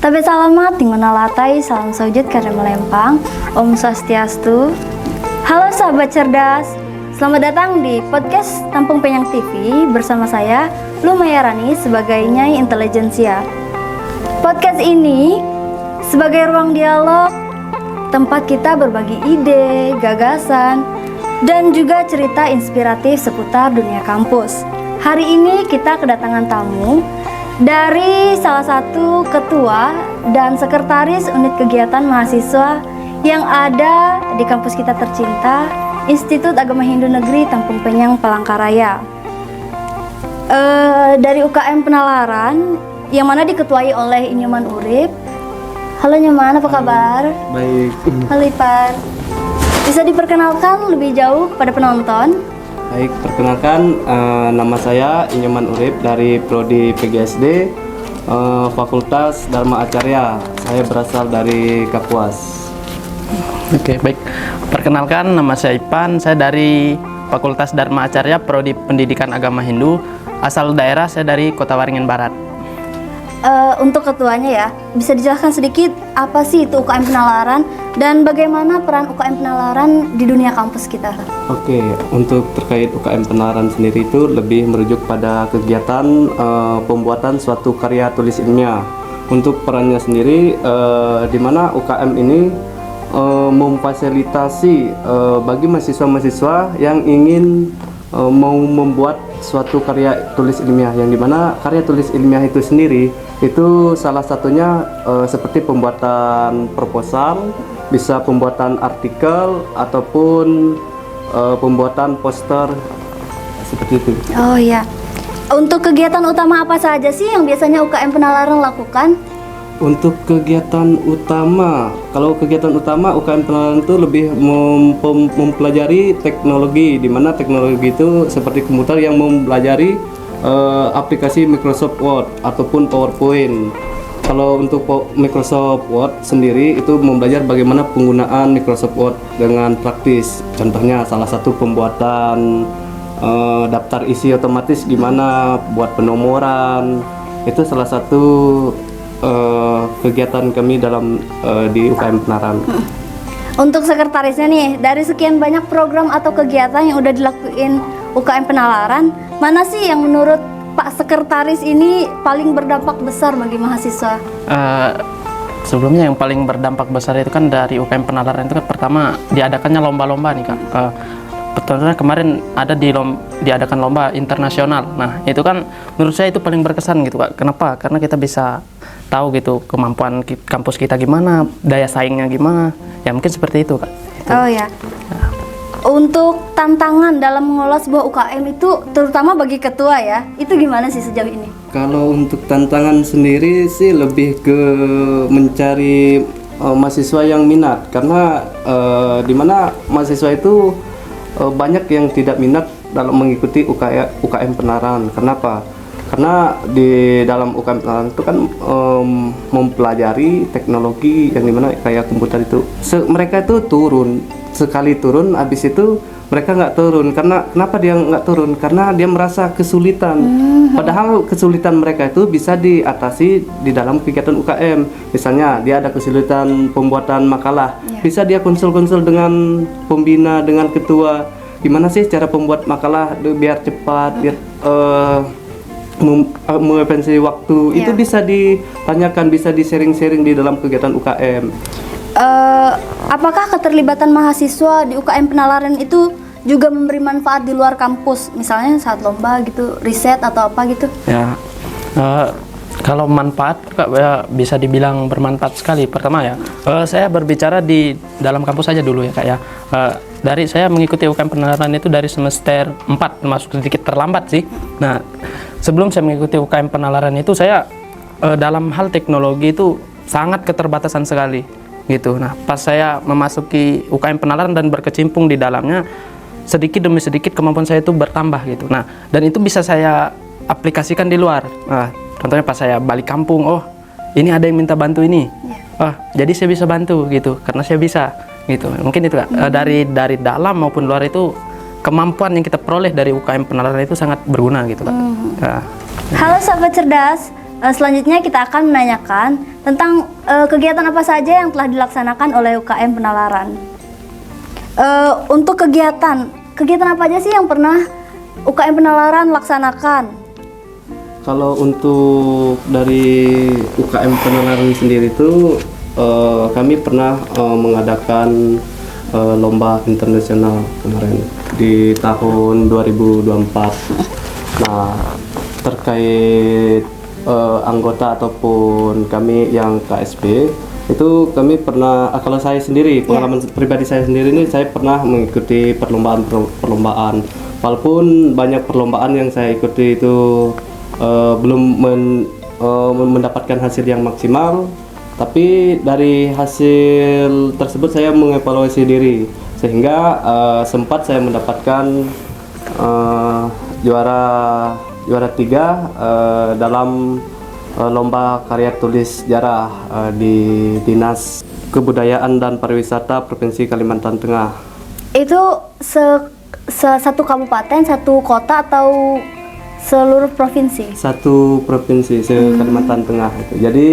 Tabe salamat, ting menalatai, salam saujud karena melempang. Om Swastiastu. Halo sahabat cerdas, selamat datang di podcast Tampung Penyang TV bersama saya, Lumaya Rani sebagai Nyai Intelijensia. Podcast ini sebagai ruang dialog, tempat kita berbagi ide, gagasan, dan juga cerita inspiratif seputar dunia kampus. Hari ini kita kedatangan tamu dari salah satu ketua dan sekretaris unit kegiatan mahasiswa yang ada di kampus kita tercinta, Institut Agama Hindu Negeri Tampung Penyang, Palangkaraya. Dari UKM Penalaran yang mana diketuai oleh Inyoman Urip. Halo Nyoman, apa kabar? Baik. Halo Ipan. Bisa diperkenalkan lebih jauh kepada penonton? Baik, perkenalkan nama saya Inyoman Urip dari Prodi PGSD Fakultas Dharma Acarya. Saya berasal dari Kapuas. Oke, baik. Perkenalkan nama saya Ipan, saya dari Fakultas Dharma Acarya Prodi Pendidikan Agama Hindu. Asal daerah saya dari Kota Waringin Barat. Untuk ketuanya ya, bisa dijelaskan sedikit apa sih itu UKM Penalaran dan bagaimana peran UKM Penalaran di dunia kampus kita? Oke, untuk terkait UKM Penalaran sendiri itu lebih merujuk pada kegiatan pembuatan suatu karya tulis ilmiah. Untuk perannya sendiri, di mana UKM ini memfasilitasi bagi mahasiswa-mahasiswa yang ingin mau membuat suatu karya tulis ilmiah, yang dimana karya tulis ilmiah itu sendiri itu salah satunya seperti pembuatan proposal, bisa pembuatan artikel ataupun pembuatan poster seperti itu. Oh iya. Untuk kegiatan utama apa saja sih yang biasanya UKM Penalaran lakukan? Untuk kegiatan utama, kalau kegiatan utama UKM Penalaran itu lebih mempelajari teknologi, di mana teknologi itu seperti komputer yang mempelajari aplikasi Microsoft Word ataupun PowerPoint. Kalau untuk Microsoft Word sendiri itu belajar bagaimana penggunaan Microsoft Word dengan praktis. Contohnya salah satu pembuatan daftar isi otomatis, gimana buat penomoran. Itu salah satu kegiatan kami dalam di UKM Penalaran. Untuk sekretarisnya nih, dari sekian banyak program atau kegiatan yang udah dilakuin UKM Penalaran, mana sih yang menurut Pak Sekretaris ini paling berdampak besar bagi mahasiswa? Sebelumnya yang paling berdampak besar itu kan dari UKM Penalaran itu kan pertama diadakannya lomba-lomba nih Kak. Contohnya kemarin ada diadakan lomba internasional. Nah itu kan menurut saya itu paling berkesan gitu Kak. Kenapa? Karena kita bisa tahu gitu kemampuan kampus kita gimana, daya saingnya gimana. Ya mungkin seperti itu Kak. Oh ya. Untuk tantangan dalam mengelola sebuah UKM itu terutama bagi ketua ya, itu gimana sih sejauh ini? Kalau untuk tantangan sendiri sih lebih ke mencari mahasiswa yang minat, karena dimana mahasiswa itu banyak yang tidak minat dalam mengikuti UKM Penalaran. Kenapa? Karena di dalam UKM Penalaran itu kan mempelajari teknologi yang dimana kayak komputer itu. Mereka itu sekali turun, habis itu mereka nggak turun. Kenapa dia nggak turun? Karena dia merasa kesulitan. Padahal kesulitan mereka itu bisa diatasi di dalam kegiatan UKM. Misalnya dia ada kesulitan pembuatan makalah, bisa dia konsul-konsul dengan pembina, dengan ketua. Gimana sih cara pembuat makalah biar cepat, biar mengefisiensi waktu. Itu bisa ditanyakan, bisa di-sharing-sharing di dalam kegiatan UKM. Apakah keterlibatan mahasiswa di UKM Penalaran itu juga memberi manfaat di luar kampus, misalnya saat lomba gitu, riset atau apa gitu? Ya, kalau manfaat Kak, ya, bisa dibilang bermanfaat sekali. Pertama ya, saya berbicara di dalam kampus saja dulu ya Kak ya. Dari saya mengikuti UKM Penalaran itu dari semester 4, termasuk sedikit terlambat sih. Nah, sebelum saya mengikuti UKM Penalaran itu saya dalam hal teknologi itu sangat keterbatasan sekali gitu. Nah, pas saya memasuki UKM Penalaran dan berkecimpung di dalamnya, sedikit demi sedikit kemampuan saya itu bertambah gitu. Nah, dan itu bisa saya aplikasikan di luar. Nah, contohnya pas saya balik kampung, oh ini ada yang minta bantu ini, jadi saya bisa bantu gitu, karena saya bisa gitu. Mungkin itu Kak. Dari dalam maupun luar itu kemampuan yang kita peroleh dari UKM Penalaran itu sangat berguna gitu Kak. Halo sahabat cerdas, selanjutnya kita akan menanyakan tentang kegiatan apa saja yang telah dilaksanakan oleh UKM Penalaran. Untuk kegiatan apa aja sih yang pernah UKM Penalaran laksanakan? Kalau untuk dari UKM Penalaran sendiri itu kami pernah mengadakan lomba internasional kemarin di tahun 2024. Nah, terkait anggota ataupun kami yang KSP itu kami pernah kalau saya sendiri pengalaman pribadi saya sendiri ini saya pernah mengikuti perlombaan walaupun banyak perlombaan yang saya ikuti itu belum mendapatkan hasil yang maksimal, tapi dari hasil tersebut saya mengevaluasi diri sehingga sempat saya mendapatkan juara 3 dalam lomba karya tulis sejarah di Dinas Kebudayaan dan Pariwisata Provinsi Kalimantan Tengah. Itu satu kabupaten, satu kota atau seluruh provinsi? Satu provinsi Kalimantan Tengah itu. Jadi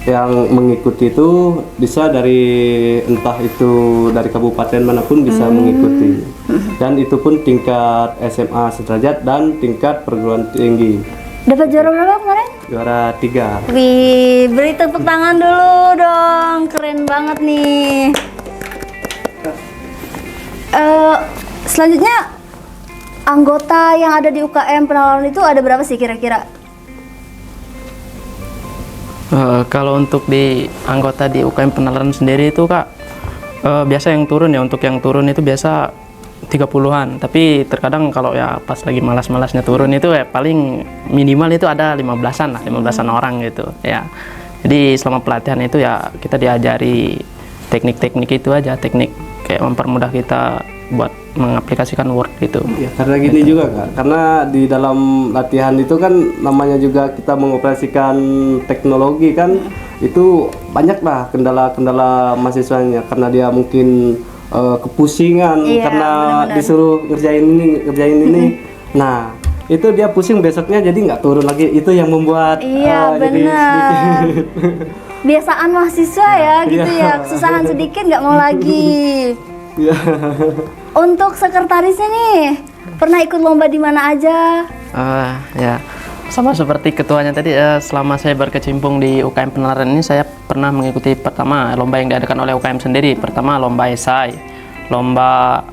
yang mengikuti itu bisa dari entah itu dari kabupaten manapun bisa mengikuti. Dan itu pun tingkat SMA sederajat dan tingkat perguruan tinggi. Dapat juara berapa kemarin? Juara 3. Wih, beri tepuk tangan dulu dong, keren banget nih. Selanjutnya, anggota yang ada di UKM Penalaran itu ada berapa sih kira-kira? Kalau untuk di anggota di UKM Penalaran sendiri itu Kak, biasa yang turun ya, untuk yang turun itu biasa 30-an, tapi terkadang kalau ya pas lagi malas-malasnya turun itu ya paling minimal itu ada 15-an lah, 15-an orang gitu ya. Jadi selama pelatihan itu ya kita diajari teknik-teknik itu aja, teknik kayak mempermudah kita buat mengaplikasikan Word gitu. Ya, karena gini juga Kak, karena di dalam latihan itu kan namanya juga kita mengoperasikan teknologi kan, itu banyak lah kendala-kendala mahasiswanya karena dia mungkin kepusingan karena bener-bener. disuruh ngerjain ini. Nah, itu dia pusing besoknya jadi nggak turun lagi. Itu yang membuat Iya, jadi benar. Biasaan mahasiswa ya gitu ya, kesusahan sedikit nggak mau lagi. Iya. Untuk sekretarisnya nih, pernah ikut lomba di mana aja? Ya, sama seperti ketuanya tadi, selama saya berkecimpung di UKM Penalaran ini saya pernah mengikuti pertama lomba yang diadakan oleh UKM sendiri. Pertama lomba esai, lomba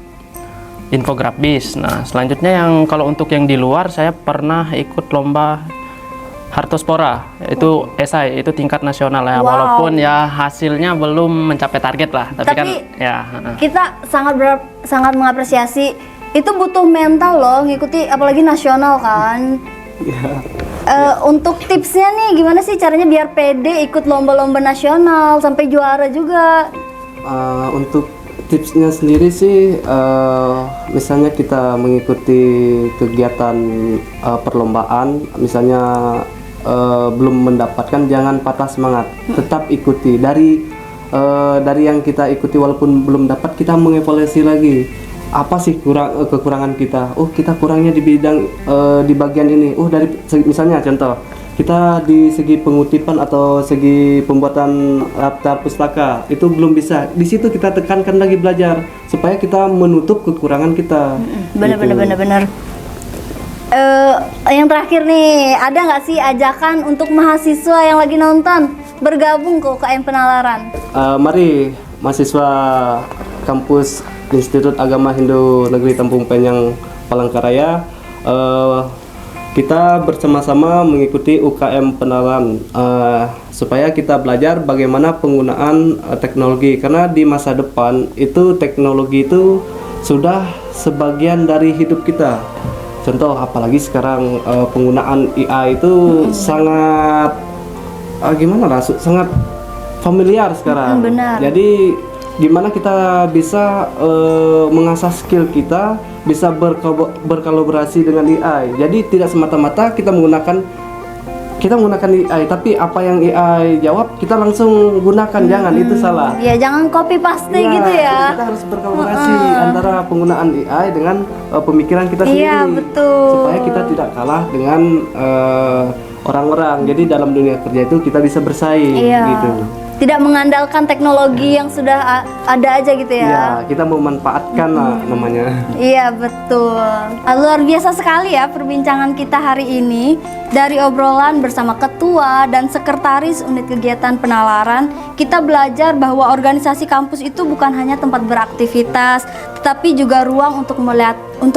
infografis. Nah, selanjutnya yang kalau untuk yang di luar saya pernah ikut lomba Hartospora, itu esai, itu tingkat nasional ya. Wow. Walaupun ya hasilnya belum mencapai target lah, tapi kan ya. Kita sangat mengapresiasi. Itu butuh mental loh, ngikuti apalagi nasional kan. Untuk tipsnya nih, gimana sih caranya biar pede ikut lomba-lomba nasional sampai juara juga? Untuk tipsnya sendiri sih, misalnya kita mengikuti kegiatan perlombaan, misalnya belum mendapatkan, jangan patah semangat, tetap ikuti dari yang kita ikuti walaupun belum dapat, kita mengevaluasi lagi apa sih kekurangan kita. Oh, kita kurangnya di bidang di bagian ini. Oh, dari misalnya contoh kita di segi pengutipan atau segi pembuatan daftar pustaka itu belum bisa. Di situ kita tekankan lagi belajar supaya kita menutup kekurangan kita. Benar. Yang terakhir nih, ada nggak sih ajakan untuk mahasiswa yang lagi nonton bergabung ke UKM Penalaran? Mari mahasiswa kampus Institut Agama Hindu Negeri Tampung Penyang Palangkaraya, kita bersama-sama mengikuti UKM Penalaran supaya kita belajar bagaimana penggunaan teknologi, karena di masa depan itu teknologi itu sudah sebagian dari hidup kita. Contoh apalagi sekarang penggunaan AI itu sangat sangat familiar sekarang. Benar. Jadi gimana kita bisa mengasah skill kita, bisa berkolaborasi dengan AI. Jadi tidak semata-mata kita menggunakan kita menggunakan AI, tapi apa yang AI jawab kita langsung gunakan, jangan, itu salah. Ya jangan copy paste Iya, gitu ya. kita harus berkolaborasi antara penggunaan AI dengan pemikiran kita sendiri. Iya, betul. Supaya kita tidak kalah dengan orang-orang. Jadi dalam dunia kerja itu kita bisa bersaing Iya. gitu. Tidak mengandalkan teknologi yang sudah ada aja gitu Ya, ya. kita memanfaatkan lah namanya. Iya betul. Luar biasa sekali ya perbincangan kita hari ini. Dari obrolan bersama ketua dan sekretaris unit kegiatan penalaran, kita belajar bahwa organisasi kampus itu bukan hanya tempat beraktivitas, tetapi juga ruang untuk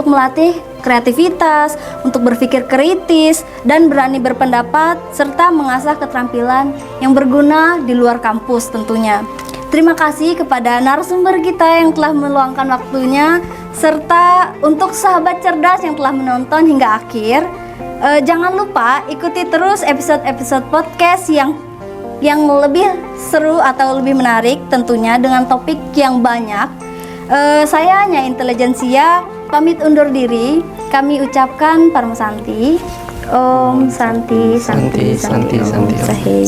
melatih kreativitas, untuk berpikir kritis dan berani berpendapat, serta mengasah keterampilan yang berguna di luar kampus tentunya. Terima kasih kepada narasumber kita yang telah meluangkan waktunya, serta untuk sahabat cerdas yang telah menonton hingga akhir. Jangan lupa ikuti terus episode-episode podcast yang lebih seru atau lebih menarik tentunya dengan topik yang banyak. Saya Nya Intelijensia pamit undur diri. Kami ucapkan Parmo Santi. Om Santi Santi Santi Om Sahih.